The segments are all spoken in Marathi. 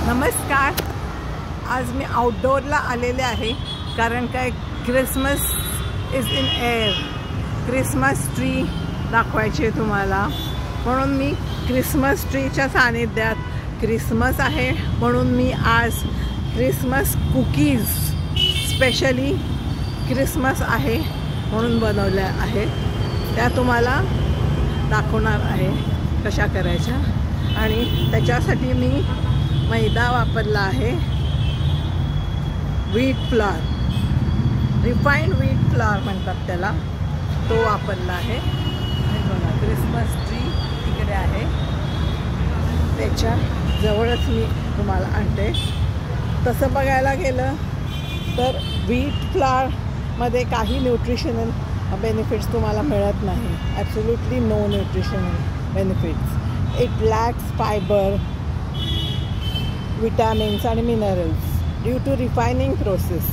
नमस्कार. आज मी आउटडोअरला आलेले आहे कारण काय Christmas is in air. Christmas tree दाखवायची आहे तुम्हाला, म्हणून मी क्रिसमस ट्रीच्या सानिध्यात क्रिसमस आहे म्हणून मी आज क्रिसमस कुकीज स्पेशली क्रिसमस आहे म्हणून बनवल्या आहेत. त्या तुम्हाला दाखवणार आहे कशा करायच्या. आणि त्याच्यासाठी मी मैदा वापरला आहे, wheat flour, refined wheat flour म्हणतात त्याला, तो वापरला आहे. आणि बघा क्रिसमस ट्री तिकडे आहे, त्याच्या जवळच मी तुम्हाला आणते. तसं बघायला गेलं तर व्हीट फ्लॉरमध्ये काही न्यूट्रिशनल बेनिफिट्स तुम्हाला मिळत नाही. Absolutely no nutritional benefits. It lacks fibre, vitamins आणि minerals due to refining process.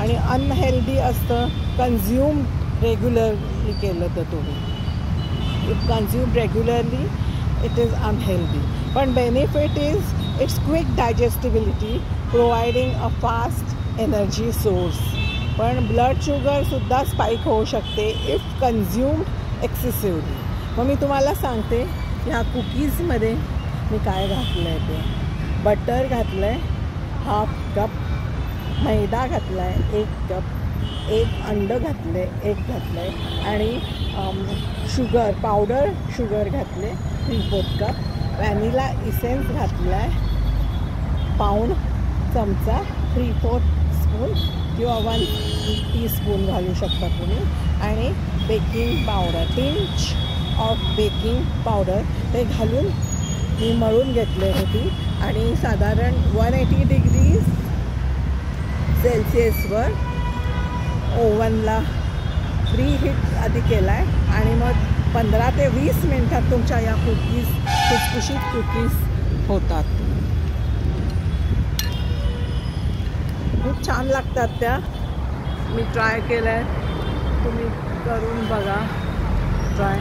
आणि अनहेल्दी असतं कन्झ्युम रेग्युलरली केलं तर. तुम्ही if consume regularly it is unhealthy. पण benefit is its quick digestibility, providing a fast energy source. पण ब्लड शुगरसुद्धा स्पाईक होऊ शकते इफ कन्झ्युम्ड एक्सेसिव्हली. मग मी तुम्हाला सांगते ह्या कुकीजमध्ये मी काय घातलं आहे ते. बटर घातलं आहे 1/2 कप, मैदा घातला आहे 1 कप, 1 अंडं घातलं आहे 1 घातलं आहे, आणि शुगर पावडर शुगर घातले 3/4 कप, व्हॅनिला इसेन्स घातला आहे पाऊण चमचा, 3/4 स्पून किंवा 1 टीस्पून घालू शकता तुम्ही. आणि baking powder, pinch of baking powder ते घालून मी मळून घेतले होती. आणि साधारण 180 डिग्रीज सेल्सिअसवर ओव्हनला प्री हीट आधी केला आहे. आणि मग 15 ते 20 मिनटात तुमच्या या कुकीज खुसखुशीत कुकीज होतात. खूप छान लागतात त्या. मी ट्राय केलं आहे, तुम्ही करून बघा ट्राय.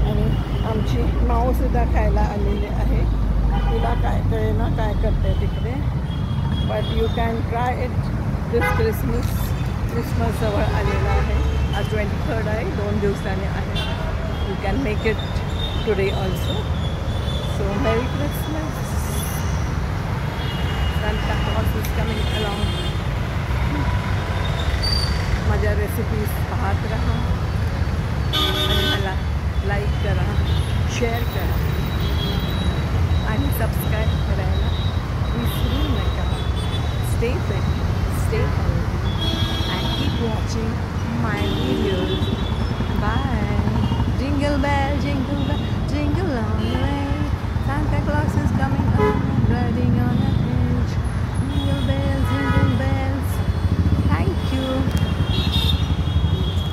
आणि आमची माऊसुद्धा खायला आलेली आहे. तिला काय कळेना काय करते तिकडे. But you can try it this Christmas. Christmas जवळ आलेला आहे. आज 23rd आहे, 2 दिवसांनी आहे. You can make it today also. So Mary Christmas. Santa Claus is coming along. माझ्या रेसिपीज पाहत राहा आणि मला लाईक करा, शेअर करा आणि सबस्क्राईब करायला विसरू नका. Stay fit, stay healthy and keep watching my videos. Bye. Jingle bell, jingle bell.